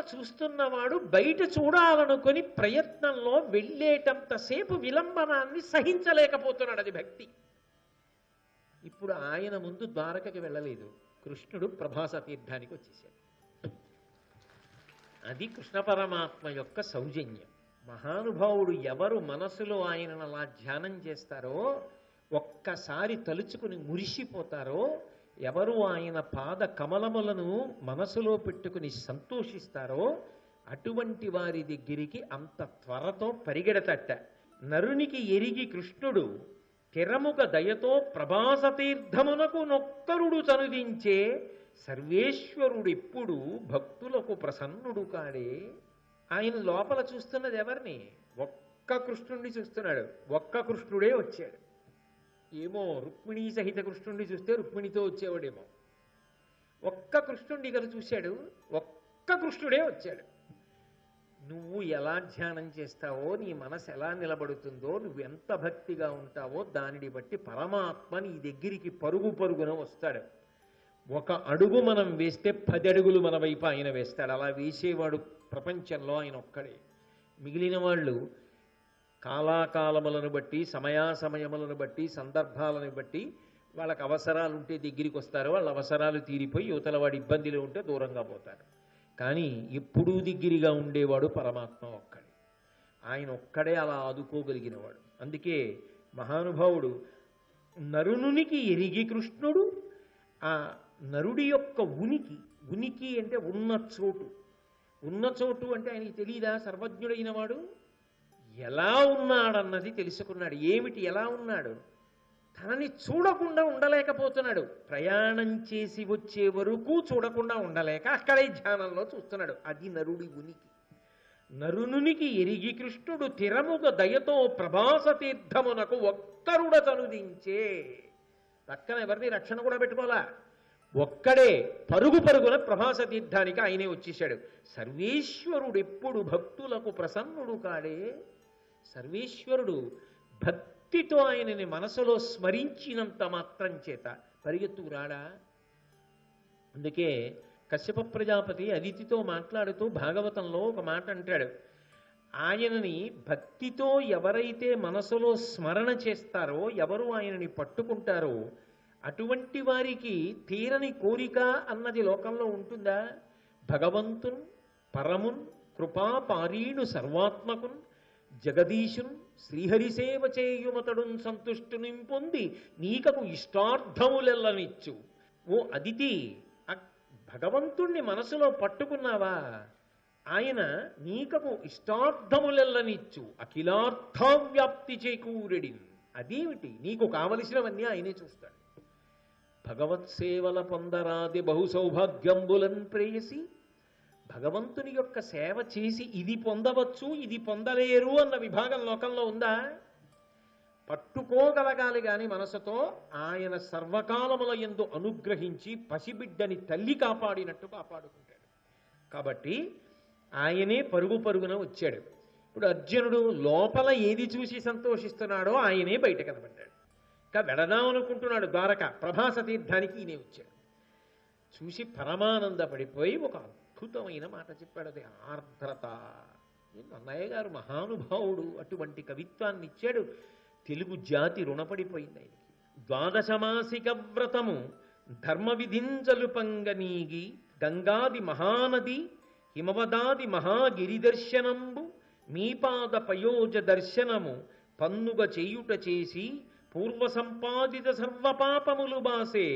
చూస్తున్నవాడు బయట చూడాలనుకొని ప్రయత్నంలో వెళ్ళేటంతసేపు విలంబనాన్ని సహించలేకపోతున్నాడు. అది భక్తి. ఇప్పుడు ఆయన ముందు ద్వారకకి వెళ్ళలేదు, కృష్ణుడు ప్రభాస తీర్థానికి వచ్చేసాడు. అది కృష్ణ పరమాత్మ యొక్క సౌజన్యం. మహానుభావుడు ఎవరు మనసులో ఆయనను అలా ధ్యానం చేస్తారో, ఒక్కసారి తలుచుకుని మురిసిపోతారో, ఎవరు ఆయన పాద కమలములను మనసులో పెట్టుకుని సంతోషిస్తారో అటువంటి వారి దగ్గరికి అంత త్వరతో పరిగెడతట్ట. నరునికి ఎరిగి కృష్ణుడు తిరముగ దయతో ప్రభాస తీర్థమునకు నొక్కరుడు చనుదించే సర్వేశ్వరుడెప్పుడు భక్తులకు ప్రసన్నుడు కాడే. ఆయన లోపల చూస్తున్నది ఎవరిని? ఒక్క కృష్ణుడిని చూస్తున్నాడు. ఒక్క కృష్ణుడే వచ్చాడు. ఏమో రుక్మిణీ సహిత కృష్ణుడిని చూస్తే రుక్మిణితో వచ్చేవాడేమో. ఒక్క కృష్ణుడిని కదా చూశాడు, ఒక్క కృష్ణుడే వచ్చాడు. నువ్వు ఎలా ధ్యానం చేస్తావో, నీ మనసు ఎలా నిలబడుతుందో, నువ్వు ఎంత భక్తిగా ఉంటావో దానిని బట్టి పరమాత్మ నీ దగ్గరికి పరుగు పరుగున వస్తాడు. ఒక అడుగు మనం వేస్తే 10 అడుగులు మన వైపు ఆయన వేస్తాడు. అలా వేసేవాడు ప్రపంచంలో ఆయన ఒక్కడే. మిగిలిన వాళ్ళు కాలాకాలములను బట్టి, సమయాసమయములను బట్టి, సందర్భాలను బట్టి వాళ్ళకి అవసరాలు ఉంటే దగ్గరికి వస్తారు. వాళ్ళ అవసరాలు తీరిపోయి యువతల వాడి ఇబ్బందిలో ఉంటే దూరంగా పోతారు. కానీ ఎప్పుడూ దగ్గరగా ఉండేవాడు పరమాత్మ ఒక్కడే. ఆయన ఒక్కడే అలా ఆదుకోగలిగినవాడు. అందుకే మహానుభావుడు నరునికి ఎరిగి కృష్ణుడు ఆ నరుడి యొక్క ఉనికి అంటే ఉన్న చోటు అంటే ఆయనకి తెలియదా? సర్వజ్ఞుడైన వాడు ఎలా ఉన్నాడన్నది తెలుసుకున్నాడు. ఏమిటి ఎలా ఉన్నాడు? తనని చూడకుండా ఉండలేకపోతున్నాడు. ప్రయాణం చేసి వచ్చే వరకు చూడకుండా ఉండలేక అక్కడే ధ్యానంలో చూస్తున్నాడు. అది నరుడి ఉనికి. నరునికి ఎరిగి కృష్ణుడు తిరముగ దయతో ప్రభాస తీర్థమునకు ఒక్కరుడ తనుదించే. పక్కన ఎవరిని రక్షణ కూడా పెట్టుకోవాలా, ఒక్కడే పరుగున ప్రభాస తీర్థానికి ఆయనే వచ్చేశాడు. సర్వేశ్వరుడెప్పుడు భక్తులకు ప్రసన్నుడు కాడే. సర్వేశ్వరుడు భక్తితో ఆయనని మనసులో స్మరించినంత మాత్రం చేత పరిగెత్తుకు రాడా? అందుకే కశ్యప ప్రజాపతి అదితితో మాట్లాడుతూ భాగవతంలో ఒక మాట అంటాడు. ఆయనని భక్తితో ఎవరైతే మనసులో స్మరణ చేస్తారో, ఎవరు ఆయనని పట్టుకుంటారో అటువంటి వారికి తీరని కోరిక అన్నది లోకంలో ఉంటుందా? భగవంతున్ పరమున్ కృపాపారీణు సర్వాత్మకున్ జగదీశున్ శ్రీహరిసేవ చేయుమతడున్ సంతుష్టుని పొంది నీకకు ఇష్టార్థములెల్లనిచ్చు. ఓ అదితి, భగవంతుణ్ణి మనసులో పట్టుకున్నావా? ఆయన నీకకు ఇష్టార్థములెల్లనిచ్చు అఖిలార్థవ్యాప్తి చేకూరెడిన్. అదేమిటి? నీకు కావలసినవన్నీ ఆయనే చూస్తాడు. భగవత్సేవల పొందరాది బహు సౌభాగ్యంబులన్ ప్రేయసి. భగవంతుని యొక్క సేవ చేసి ఇది పొందవచ్చు, ఇది పొందలేరు అన్న విభాగం లోకంలో ఉందా? పట్టుకోగలగాలి గాని మనసుతో ఆయన సర్వకాలముల యందు అనుగ్రహించి పసిబిడ్డని తల్లి కాపాడినట్టు కాపాడుకుంటాడు. కాబట్టి ఆయనే పరుగున వచ్చాడు. ఇప్పుడు అర్జునుడు లోపల ఏది చూసి సంతోషిస్తున్నాడో ఆయనే బయట కనబడ్డాడు. ఇంకా వెడదామనుకుంటున్నాడు ద్వారక, ప్రభాస తీర్థానికి ఈయనే వచ్చాడు. చూసి పరమానందపడిపోయి ఒక అద్భుతమైన మాట చెప్పాడు. అది ఆర్ద్రత. అన్నయ్య గారు మహానుభావుడు, అటువంటి కవిత్వాన్ని ఇచ్చాడు. తెలుగు జాతి రుణపడిపోయింది ఆయనకి. ద్వాదశమాసిక వ్రతము ధర్మ విధించలు పంగనీగి గంగాది మహానది హిమవదాది మహాగిరి దర్శనంబు మీపాద పయోజ దర్శనము పన్నుగ చేయుట చేసి పూర్వ సంపాదిత సర్వపాపములు బాసే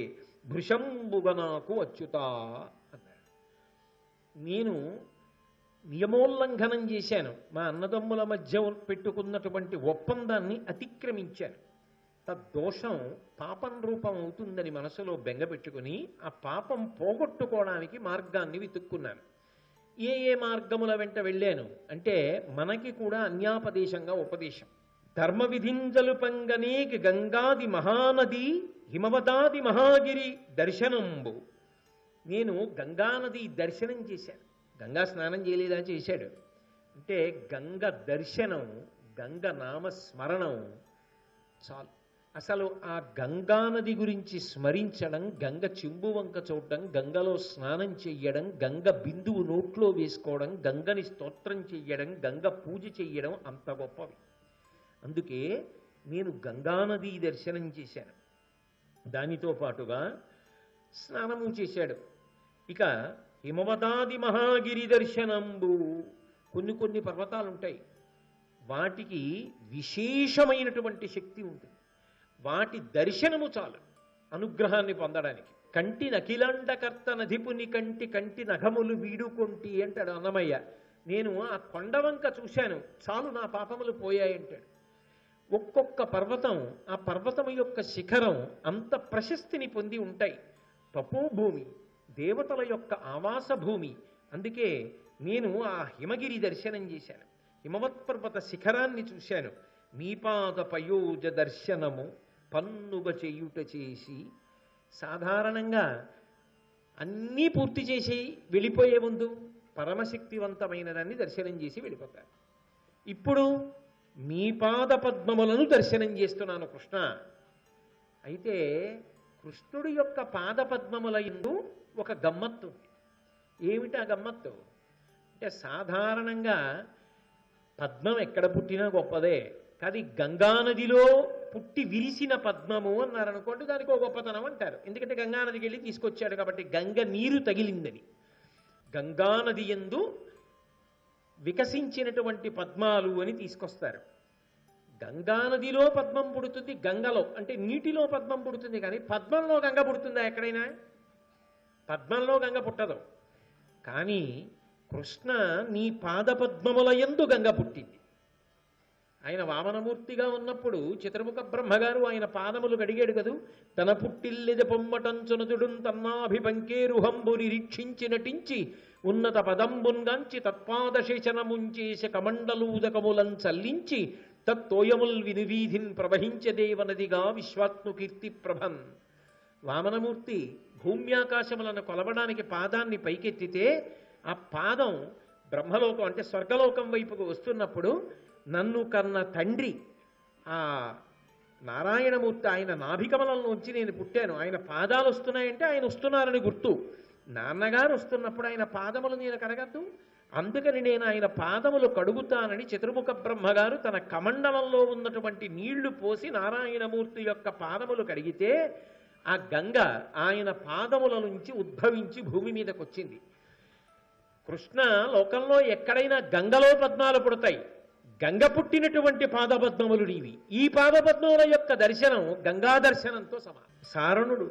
భృశంబుగ నాకు అచ్యుతా అన్నాడు. నేను నియమోల్లంఘనం చేశాను. మా అన్నదమ్ముల మధ్య పెట్టుకున్నటువంటి ఒప్పందాన్ని అతిక్రమించాను. తద్దోషం పాపం రూపం అవుతుందని మనసులో బెంగపెట్టుకుని ఆ పాపం పోగొట్టుకోవడానికి మార్గాన్ని వెతుక్కున్నాను. ఏ మార్గముల వెంట వెళ్ళాను అంటే మనకి కూడా అన్యాపదేశంగా ఉపదేశం. ధర్మ విధింజలు పంగనేకి గంగాది మహానది హిమవదాది మహాగిరి దర్శనంబు. నేను గంగానది దర్శనం చేశాను. గంగా స్నానం చేయలేదా? చేశాడు. అంటే గంగ దర్శనం, గంగ నామస్మరణం చాలు. అసలు ఆ గంగా నది గురించి స్మరించడం, గంగ చెంబు వంక చూడడం, గంగలో స్నానం చెయ్యడం, గంగ బిందువు నోట్లో వేసుకోవడం, గంగని స్తోత్రం చెయ్యడం, గంగ పూజ చెయ్యడం అంత గొప్పవి. అందుకే నేను గంగానదీ దర్శనం చేశాను. దానితో పాటుగా స్నానము చేశాడు. ఇక హిమవదాది మహాగిరి దర్శనంబు, కొన్ని పర్వతాలు ఉంటాయి, వాటికి విశేషమైనటువంటి శక్తి ఉంటుంది. వాటి దర్శనము చాలు అనుగ్రహాన్ని పొందడానికి. కంటి నఖిలాండకర్త నధిపుని కంటి కంటి నఖములు వీడుకొంటి అంటాడు అన్నమయ్య. నేను ఆ కొండవంక చూశాను, చాలు నా పాపములు పోయాయంటాడు. ఒక్కొక్క పర్వతం, ఆ పర్వతం యొక్క శిఖరం అంత ప్రశస్తిని పొంది ఉంటాయి. తపోభూమి, దేవతల యొక్క ఆవాస భూమి. అందుకే నేను ఆ హిమగిరి దర్శనం చేశాను, హిమవత్పర్వత శిఖరాన్ని చూశాను. మీపాద పయోజ దర్శనము పన్నుగ చేయుట చేసి. సాధారణంగా అన్నీ పూర్తి చేసి వెళ్ళిపోయే ముందు పరమశక్తివంతమైన దాన్ని దర్శనం చేసి వెళ్ళిపోతారు. ఇప్పుడు మీ పాద పద్మములను దర్శనం చేస్తున్నాను కృష్ణ. అయితే కృష్ణుడి యొక్క పాద పద్మముల యందు ఒక గమ్మత్తు ఉంది. ఏమిటా గమ్మత్తు అంటే, సాధారణంగా పద్మం ఎక్కడ పుట్టినా గొప్పదే, కానీ గంగానదిలో పుట్టి విరిసిన పద్మము అన్నారనుకోండి, దానికి ఒక గొప్పతనం అంటారు. ఎందుకంటే గంగానదికి వెళ్ళి తీసుకొచ్చాడు కాబట్టి, గంగ నీరు తగిలిందని. గంగానది యందు వికసించినటువంటి పద్మాలు అని తీసుకొస్తారు. గంగానదిలో పద్మం పుడుతుంది, గంగలో అంటే నీటిలో పద్మం పుడుతుంది, కానీ పద్మంలో గంగ పుడుతుందా ఎక్కడైనా? పద్మంలో గంగ పుట్టదు. కానీ కృష్ణ నీ పాదపద్మముల యందు గంగ పుట్టింది. ఆయన వామనమూర్తిగా ఉన్నప్పుడు చిత్రముఖ బ్రహ్మగారు ఆయన పాదములు కడిగాడు కదూ. తన పుట్టిల్లెద పొమ్మటంచునతుడు తన్నాభిపంకేరుహంబు నిరీక్షించి నటించి ఉన్నత పదంబున్గాంచి తత్పాదశేషనముంచేశ కమండలూదకములం చల్లించి తత్తోయముల్ వినువీధిన్ ప్రవహించదేవనదిగా విశ్వాత్ము కీర్తి ప్రభన్. వామనమూర్తి భూమ్యాకాశములను కొలవడానికి పాదాన్ని పైకెత్తితే ఆ పాదం బ్రహ్మలోకం అంటే స్వర్గలోకం వైపుకు వస్తున్నప్పుడు, నన్ను కన్న తండ్రి ఆ నారాయణమూర్తి ఆయన నాభికమలంలోంచి నేను పుట్టాను, ఆయన పాదాలు వస్తున్నాయంటే ఆయన వస్తున్నారని గుర్తు. నాన్నగారు వస్తున్నప్పుడు ఆయన పాదములు నేను కడగద్దు, అందుకని నేను ఆయన పాదములు కడుగుతానని చతుర్ముఖ బ్రహ్మగారు తన కమండలంలో ఉన్నటువంటి నీళ్లు పోసి నారాయణమూర్తి యొక్క పాదములు కడిగితే, ఆ గంగ ఆయన పాదముల నుంచి ఉద్భవించి భూమి మీదకి వచ్చింది. కృష్ణ లోకంలో ఎక్కడైనా గంగలో పద్మాలు పుడతాయి, గంగ పుట్టినటువంటి పాదపద్మములు నీవి. ఈ పాదపద్మముల యొక్క దర్శనం గంగా దర్శనంతో సమానం. సారణుడు,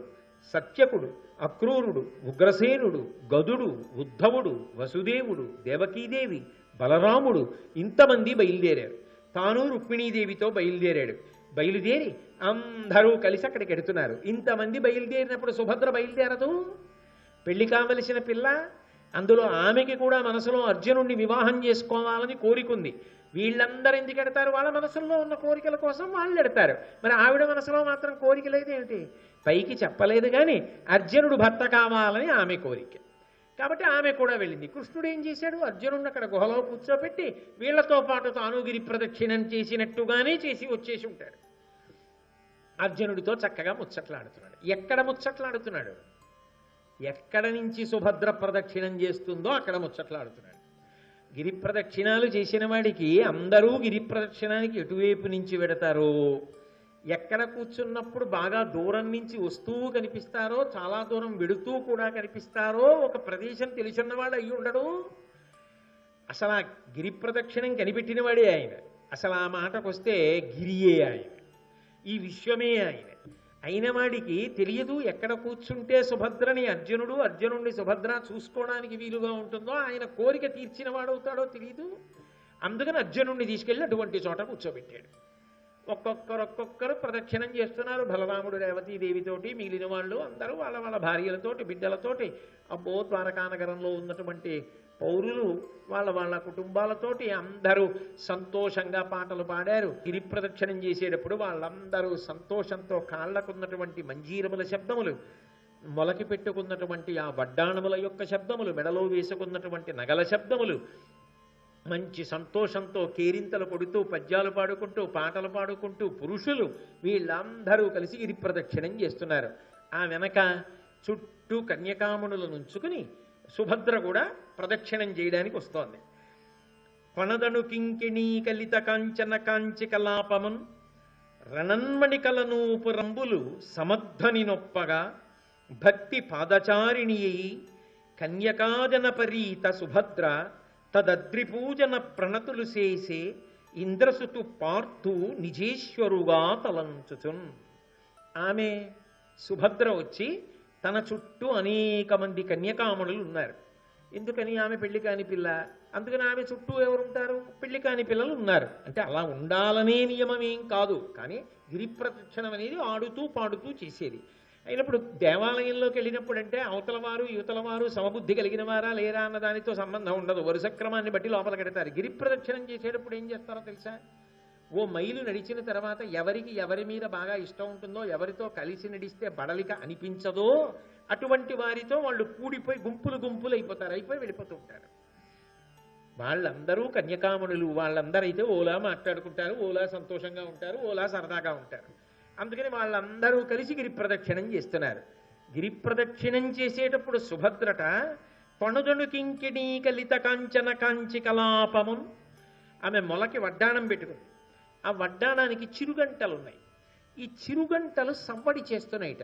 సత్యకుడు, అక్రూరుడు, ఉగ్రసేనుడు, గదుడు, ఉద్ధవుడు, వసుదేవుడు, దేవకీదేవి, బలరాముడు ఇంతమంది బయలుదేరారు. తాను రుక్మిణీదేవితో బయలుదేరాడు. బయలుదేరి అందరూ కలిసి అక్కడికి ఎడుతున్నారు. ఇంతమంది బయలుదేరినప్పుడు సుభద్ర బయలుదేరదు, పెళ్లి కావలసిన పిల్ల. అందులో ఆమెకి కూడా మనసులో అర్జునుడిని వివాహం చేసుకోవాలని కోరికుంది. వీళ్ళందరూ ఎందుకు ఎడతారు? వాళ్ళ మనసులో ఉన్న కోరికల కోసం వాళ్ళు ఎడతారు. మరి ఆవిడ మనసులో మాత్రం కోరిక లేదు ఏమిటి? పైకి చెప్పలేదు, కానీ అర్జునుడు భర్త కావాలని ఆమె కోరిక. కాబట్టి ఆమె కూడా వెళ్ళింది. కృష్ణుడు ఏం చేశాడు? అర్జునుడిని అక్కడ గుహలో కూర్చోబెట్టి వీళ్లతో పాటు తాను గిరి ప్రదక్షిణం చేసినట్టుగానే చేసి వచ్చేసి ఉంటాడు. అర్జునుడితో చక్కగా ముచ్చట్లాడుతున్నాడు. ఎక్కడ ముచ్చట్లాడుతున్నాడు? ఎక్కడ నుంచి సుభద్ర ప్రదక్షిణం చేస్తుందో అక్కడ ముచ్చట్లాడుతున్నాడు. గిరి ప్రదక్షిణాలు చేసిన వాడికి అందరూ గిరి ప్రదక్షిణానికి ఎటువైపు నుంచి వెడతారో, ఎక్కడ కూర్చున్నప్పుడు బాగా దూరం నుంచి వస్తూ కనిపిస్తారో, చాలా దూరం వెడుతూ కూడా కనిపిస్తారో ఒక ప్రదేశం తెలిసిన్నవాడు అయ్యి ఉండడు. అసలు ఆ గిరి ప్రదక్షిణం కనిపెట్టిన వాడే ఆయన. అసలు ఆ మాటకు వస్తే గిరియే ఆయన, ఈ విశ్వమే ఆయన. అయిన వాడికి తెలియదు ఎక్కడ కూర్చుంటే సుభద్రని అర్జునుడు, అర్జునుడిని సుభద్ర చూసుకోవడానికి వీలుగా ఉంటుందో, ఆయన కోరిక తీర్చిన వాడవుతాడో తెలియదు. అందుకని అర్జునుడిని తీసుకెళ్ళి అటువంటి చోట కూర్చోబెట్టాడు. ఒక్కొక్కరు ప్రదక్షిణం చేస్తున్నారు. బలరాముడు రేవతీదేవితోటి, మిగిలిన వాళ్ళు అందరూ వాళ్ళ వాళ్ళ భార్యలతోటి, బిడ్డలతోటి, అబ్బో ద్వారకానగరంలో ఉన్నటువంటి పౌరులు వాళ్ళ వాళ్ళ కుటుంబాలతోటి అందరూ సంతోషంగా పాటలు పాడారు. గిరి ప్రదక్షిణం చేసేటప్పుడు వాళ్ళందరూ సంతోషంతో కాళ్ళకున్నటువంటి మంజీరముల శబ్దములు, మొలకి పెట్టుకున్నటువంటి ఆ వడ్డాణముల యొక్క శబ్దములు, మెడలో వేసుకున్నటువంటి నగల శబ్దములు, మంచి సంతోషంతో కేరింతలు కొడుతూ పద్యాలు పాడుకుంటూ పాటలు పాడుకుంటూ పురుషులు వీళ్ళందరూ కలిసి గిరి ప్రదక్షిణం చేస్తున్నారు. ఆ వెనక చుట్టూ కన్యకామణులను ఉంచుకుని సుభద్ర కూడా ప్రదక్షిణం చేయడానికి వస్తోంది. కొనదను కింకిణీ కలిత కాంచన కాంచి కలాపమున్ రణన్మణి కలనూపు రంబులు సమధ్వని నొప్పగా భక్తి పాదచారిణి కన్యకాజన పరీత సుభద్ర తదద్రిపూజన ప్రణతులు చేసే ఇంద్రసుతు పార్థు నిజేశ్వరుగా తలంచుచున్. ఆమె సుభద్ర వచ్చి తన చుట్టూ అనేక మంది కన్యకామణులు ఉన్నారు. ఎందుకని? ఆమె పెళ్లి కాని పిల్ల, అందుకని ఆమె చుట్టూ ఎవరుంటారు? పెళ్లి కాని పిల్లలు ఉన్నారు. అంటే అలా ఉండాలనే నియమం ఏం కాదు, కానీ గిరి ప్రదక్షిణం అనేది ఆడుతూ పాడుతూ చేసేది. అయినప్పుడు దేవాలయంలోకి వెళ్ళినప్పుడు అంటే అవతల వారు యువతల వారు సమబుద్ధి కలిగిన వారా లేరా అన్న దానితో సంబంధం ఉండదు. వరుస క్రమాన్ని బట్టి లోపల కడతారు. గిరి ప్రదక్షిణం చేసేటప్పుడు ఏం చేస్తారో తెలుసా? ఓ మైలు నడిచిన తర్వాత ఎవరికి ఎవరి మీద బాగా ఇష్టం ఉంటుందో, ఎవరితో కలిసి నడిస్తే బడలిక అనిపించదో అటువంటి వారితో వాళ్ళు కూడిపోయి గుంపులు గుంపులు అయిపోయి వెళ్ళిపోతూ ఉంటారు. వాళ్ళందరూ కన్యకామణులు. వాళ్ళందరూ అయితే ఓలా మాట్లాడుకుంటారు, ఓలా సంతోషంగా ఉంటారు, ఓలా సరదాగా ఉంటారు. అందుకని వాళ్ళందరూ కలిసి గిరి ప్రదక్షిణం చేస్తున్నారు. గిరి ప్రదక్షిణం చేసేటప్పుడు సుభద్రట కొణజను కింకిణీ కలిత కాంచన కాంచి కలాపమున్, ఆమె మొలకి వడ్డాణం పెట్టుకుంది. ఆ వడ్డాణానికి చిరుగంటలు ఉన్నాయి. ఈ చిరుగంటలు సవ్వడి చేస్తున్నాయిట.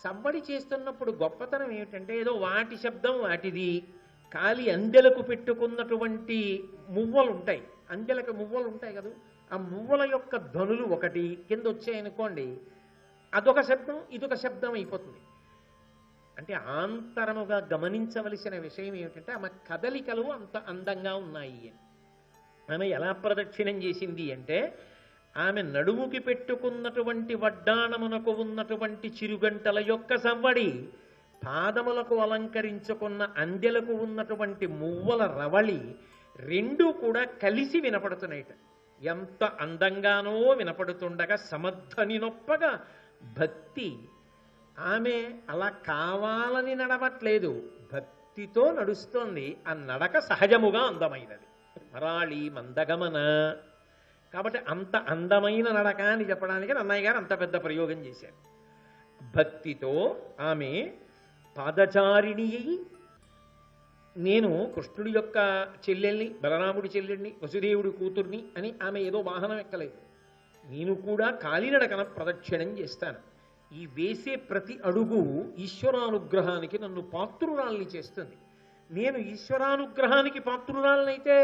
సవ్వడి చేస్తున్నప్పుడు గొప్పతనం ఏమిటంటే, ఏదో వాటి శబ్దం వాటిది. కాలి అందెలకు పెట్టుకున్నటువంటి మువ్వలు ఉంటాయి, అందెలకు మువ్వలు ఉంటాయి కదా, ఆ మువ్వల యొక్క ధ్వనులు ఒకటి కింద వచ్చాయనుకోండి, అదొక శబ్దం ఇదొక శబ్దం అయిపోతుంది. అంటే ఆంతరముగా గమనించవలసిన విషయం ఏమిటంటే, ఆమె కదలికలు అంత అందంగా ఉన్నాయి అని. ఆమె ఎలా ప్రదక్షిణం చేసింది అంటే, ఆమె నడుముకి పెట్టుకున్నటువంటి వడ్డాణమునకు ఉన్నటువంటి చిరుగంటల యొక్క సవ్వడి, పాదములకు అలంకరించుకున్న అందెలకు ఉన్నటువంటి మువ్వల రవళి రెండూ కూడా కలిసి వినపడుతున్నాయిట. ఎంత అందంగానో వినపడుతుండగా సమధ్వని నొప్పగా భక్తి. ఆమె అలా కావాలని నడవట్లేదు, భక్తితో నడుస్తోంది. ఆ నడక సహజముగా అందమైనది. మరాళి మందగమన. కాబట్టి అంత అందమైన నడక అని చెప్పడానికి నన్నయ్య గారు అంత పెద్ద ప్రయోగం చేశారు. భక్తితో ఆమె పాదచారిణి అయి, నేను కృష్ణుడి యొక్క చెల్లెల్ని, బలరాముడి చెల్లెల్ని, వసుదేవుడి కూతుర్ని అని ఆమె ఏదో వాహనం ఎక్కలేదు. నేను కూడా కాలినడకన ప్రదక్షిణం చేస్తాను. ఈ వేసే ప్రతి అడుగు ఈశ్వరానుగ్రహానికి నన్ను పాత్రురాల్ని చేస్తుంది. నేను ఈశ్వరానుగ్రహానికి పాత్రురాలనైతే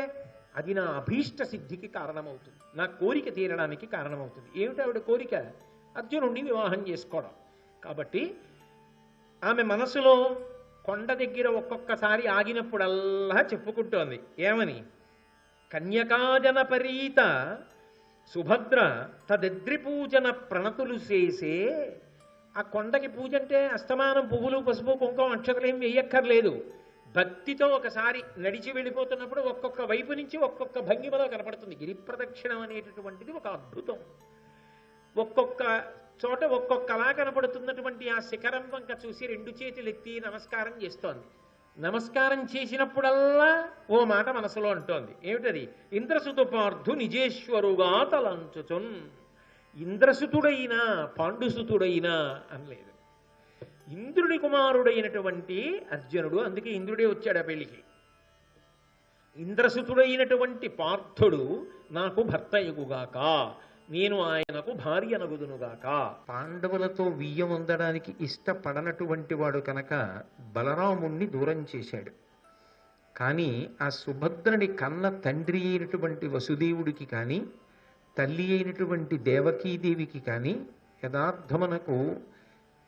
అది నా అభీష్ట సిద్ధికి కారణమవుతుంది, నా కోరిక తీరడానికి కారణమవుతుంది. ఏమిటి ఆవిడ కోరిక? అర్జునుడిని వివాహం చేసుకోవడం. కాబట్టి ఆమె మనసులో కొండ దగ్గర ఒక్కొక్కసారి ఆగినప్పుడల్లా చెప్పుకుంటోంది ఏమని? కన్యకాజన పరీత సుభద్ర తదద్రి పూజన ప్రణతులు చేసే. ఆ కొండకి పూజ అంటే అస్తమానం పువ్వులు పసుపు కుంకుమ అక్షతలు ఏం వేయక్కర్లేదు. భక్తితో ఒకసారి నడిచి వెళ్ళిపోతున్నప్పుడు ఒక్కొక్క వైపు నుంచి ఒక్కొక్క భంగిమలో కనపడుతుంది. గిరి ప్రదక్షిణం అనేటటువంటిది ఒక అద్భుతం. ఒక్కొక్క చోట ఒక్కొక్కలా కనపడుతున్నటువంటి ఆ శిఖరం వంక చూసి రెండు చేతులు ఎత్తి నమస్కారం చేస్తోంది. నమస్కారం చేసినప్పుడల్లా ఓ మాట మనసులో అంటోంది. ఏమిటది? ఇంద్రసుతు పార్థు నిజేశ్వరుగా తలంచుచున్. ఇంద్రసుతుడైనా పాండుసుతుడైనా అనలేదు. ఇంద్రుడి కుమారుడైనటువంటి అర్జునుడు, అందుకే ఇంద్రుడే వచ్చాడు ఆ పెళ్లికి. ఇంద్రసుతుడైనటువంటి పార్థుడు నాకు భర్త ఎగుగాక, నేను ఆయనకు భార్య నగుదునుగాక. పాండవులతో వియ్యం ఉండడానికి ఇష్టపడనటువంటి వాడు కనుక బలరాముణ్ణి దూరం చేశాడు. కానీ ఆ సుభద్రని కన్న తండ్రి అయినటువంటి వసుదేవుడికి కానీ, తల్లి అయినటువంటి దేవకీదేవికి కానీ యథార్థమునకు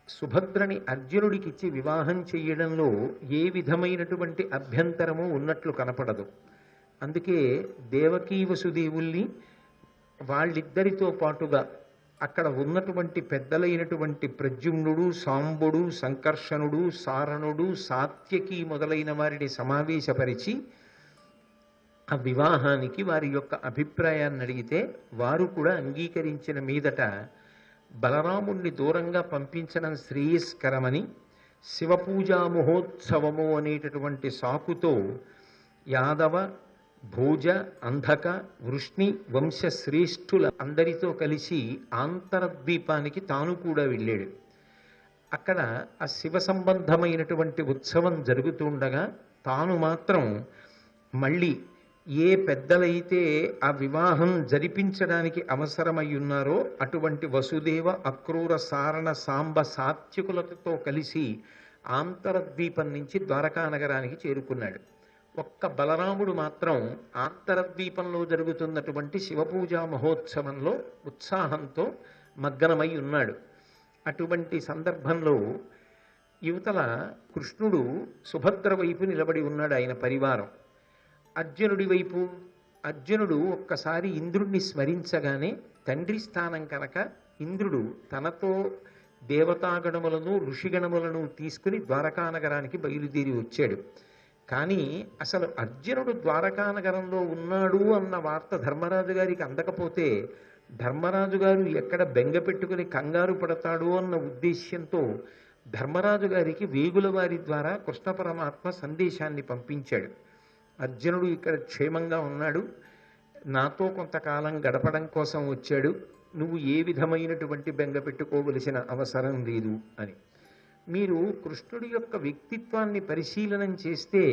సుభద్రని అర్జునుడికిచ్చి వివాహం చేయడంలో ఏ విధమైనటువంటి అభ్యంతరము ఉన్నట్లు కనపడదు. అందుకే దేవకీ వసుదేవుల్ని వాళ్ళిద్దరితో పాటుగా అక్కడ ఉన్నటువంటి పెద్దలైనటువంటి ప్రద్యుమ్నుడు, సాంబుడు, సంకర్షణుడు, సారణుడు, సాత్యకి మొదలైన వారిని సమావేశపరిచి ఆ వివాహానికి వారి యొక్క అభిప్రాయాన్ని అడిగితే వారు కూడా అంగీకరించిన మీదట బలరాముణ్ణి దూరంగా పంపించడం శ్రేయస్కరమని శివపూజా మహోత్సవము అనేటటువంటి సాకుతో యాదవ భోజ, అంధక, వృష్ణి వంశశ్రేష్ఠుల అందరితో కలిసి ఆంతరద్వీపానికి తాను కూడా వెళ్ళాడు. అక్కడ ఆ శివ సంబంధమైనటువంటి ఉత్సవం జరుగుతుండగా తాను మాత్రం మళ్ళీ ఏ పెద్దలైతే ఆ వివాహం జరిపించడానికి అవసరమై ఉన్నారో అటువంటి వసుదేవ, అక్రూర, సారణ, సాంబ, సాత్యకులతో కలిసి ఆంతరద్వీపం నుంచి ద్వారకా నగరానికి చేరుకున్నాడు. ఒక్క బలరాముడు మాత్రం ఆంతరద్వీపంలో జరుగుతున్నటువంటి శివపూజా మహోత్సవంలో ఉత్సాహంతో మగ్నమై ఉన్నాడు. అటువంటి సందర్భంలో యువతల కృష్ణుడు సుభద్ర వైపు నిలబడి ఉన్నాడు, ఆయన పరివారం. అర్జునుడి వైపు అర్జునుడు ఒక్కసారి ఇంద్రుణ్ణి స్మరించగానే తండ్రి స్థానం కనుక ఇంద్రుడు తనతో దేవతాగణములను ఋషిగణములను తీసుకుని ద్వారకానగరానికి బయలుదేరి వచ్చాడు. కానీ అసలు అర్జునుడు ద్వారకానగరంలో ఉన్నాడు అన్న వార్త ధర్మరాజు గారికి అందకపోతే ధర్మరాజు గారు ఎక్కడ బెంగ పెట్టుకుని కంగారు పడతాడు అన్న ఉద్దేశ్యంతో ధర్మరాజు గారికి వేగుల వారి ద్వారా కృష్ణ పరమాత్మ సందేశాన్ని పంపించాడు. అర్జునుడు ఇక్కడ క్షేమంగా ఉన్నాడు, నాతో కొంతకాలం గడపడం కోసం వచ్చాడు, నువ్వు ఏ విధమైనటువంటి బెంగ పెట్టుకోవలసిన అవసరం లేదు అని. మీరు కృష్ణుడి యొక్క వ్యక్తిత్వాన్ని పరిశీలనం చేస్తే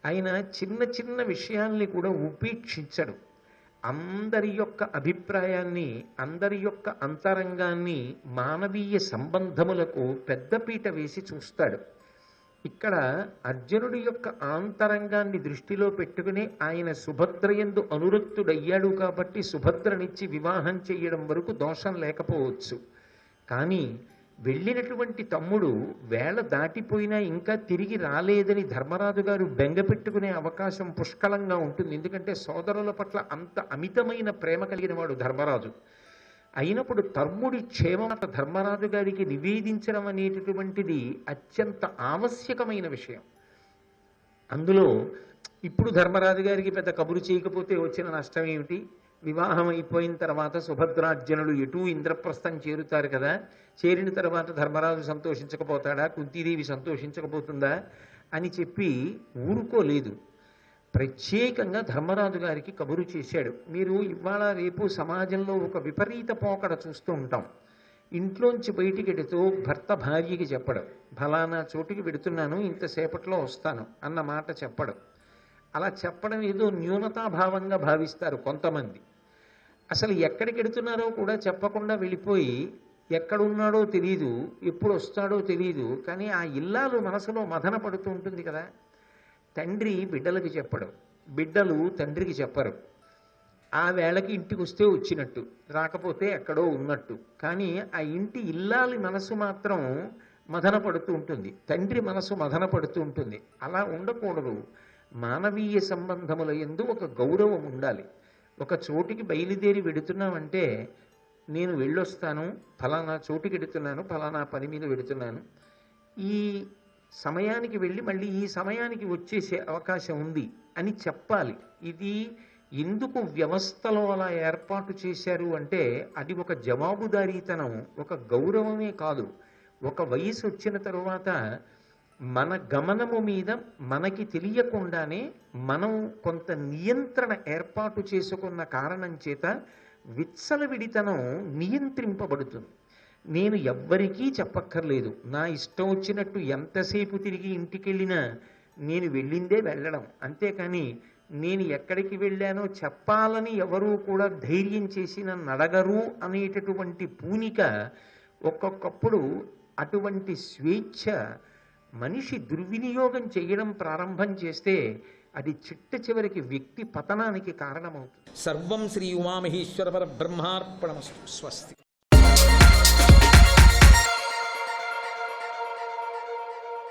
ఆయన చిన్న చిన్న విషయాల్ని కూడా ఉపేక్షించడు. అందరి యొక్క అభిప్రాయాన్ని, అందరి యొక్క అంతరంగాన్ని, మానవీయ సంబంధములకు పెద్దపీట వేసి చూస్తాడు. ఇక్కడ అర్జునుడి యొక్క ఆంతరంగాన్ని దృష్టిలో పెట్టుకుని ఆయన సుభద్రయందు అనురక్తుడయ్యాడు కాబట్టి సుభద్రనిచ్చి వివాహం చేయడం వరకు దోషం లేకపోవచ్చు. కానీ వెళ్ళినటువంటి తమ్ముడు వేళ దాటిపోయినా ఇంకా తిరిగి రాలేదని ధర్మరాజు గారు బెంగ పెట్టుకునే అవకాశం పుష్కలంగా ఉంటుంది. ఎందుకంటే సోదరుల పట్ల అంత అమితమైన ప్రేమ కలిగిన వాడు ధర్మరాజు. అయినప్పుడు తమ్ముడి క్షేమత ధర్మరాజు గారికి నివేదించడం అనేటటువంటిది అత్యంత ఆవశ్యకమైన విషయం. అందులో ఇప్పుడు ధర్మరాజు గారికి పెద్ద కబురు చేయకపోతే వచ్చిన నష్టం ఏమిటి? వివాహం అయిపోయిన తర్వాత సుభద్రార్జునులు ఎటూ ఇంద్రప్రస్థం చేరుతారు కదా, చేరిన తర్వాత ధర్మరాజు సంతోషించకపోతాడా, కుంతీదేవి సంతోషించకపోతుందా అని చెప్పి ఊరుకోలేదు. ప్రత్యేకంగా ధర్మరాజు గారికి కబురు చేశాడు. మీరు ఇవాళ రేపు సమాజంలో ఒక విపరీత పోకడ చూస్తూ ఉంటాం. ఇంట్లోంచి బయటికి వెడుతూ భర్త భార్యకి చెప్పడం, ఫలానా చోటుకి వెడుతున్నాను, ఇంతసేపట్లో వస్తాను అన్న మాట చెప్పడం. అలా చెప్పడం ఏదో న్యూనతాభావంగా భావిస్తారు కొంతమంది. అసలు ఎక్కడికి వెడుతున్నారో కూడా చెప్పకుండా వెళ్ళిపోయి ఎక్కడున్నాడో తెలియదు, ఎప్పుడు వస్తాడో తెలియదు. కానీ ఆ ఇల్లాలు మనసులో మదన పడుతూ ఉంటుంది కదా. తండ్రి బిడ్డలకి చెప్పడం, బిడ్డలు తండ్రికి చెప్పరు. ఆ వేళకి ఇంటికి వస్తే వచ్చినట్టు, రాకపోతే ఎక్కడో ఉన్నట్టు. కానీ ఆ ఇంటి ఇల్లాలి మనసు మాత్రం మదన పడుతూ ఉంటుంది, తండ్రి మనసు మదన పడుతూ ఉంటుంది. అలా ఉండకూడదు. మానవీయ సంబంధముల యందు ఒక గౌరవం ఉండాలి. ఒక చోటికి బయలుదేరి వెడుతున్నామంటే నేను వెళ్ళొస్తాను, ఫలానా చోటుకి వెడుతున్నాను, ఫలానా పని మీద వెడుతున్నాను, ఈ సమయానికి వెళ్ళి మళ్ళీ ఈ సమయానికి వచ్చేసే అవకాశం ఉంది అని చెప్పాలి. ఇది ఎందుకు వ్యవస్థలో అలా ఏర్పాటు చేశారు అంటే అది ఒక జవాబుదారీతనం, ఒక గౌరవమే కాదు. ఒక వయసు వచ్చిన తరువాత మన గమనము మీద మనకి తెలియకుండానే మనం కొంత నియంత్రణ ఏర్పాటు చేసుకున్న కారణం చేత విచ్చలవిడితనం నియంత్రింపబడుతుంది. నేను ఎవ్వరికీ చెప్పక్కర్లేదు, నా ఇష్టం వచ్చినట్టు ఎంతసేపు తిరిగి ఇంటికి వెళ్ళినా నేను వెళ్ళిందే వెళ్ళడం. అంతేకాని నేను ఎక్కడికి వెళ్ళానో చెప్పాలని ఎవరూ కూడా ధైర్యం చేసి నన్ను అడగరు అనేటటువంటి పూనిక ఒక్కొక్కప్పుడు అటువంటి స్వేచ్ఛ మనిషి దుర్వినియోగం చేయడం ప్రారంభం చేస్తే అది చిట్ట చివరికి వ్యక్తి పతనానికి కారణమవుతుంది. సర్వం శ్రీ ఉమామహేశ్వర పరబ్రహ్మార్పణమస్తు. స్వస్తి.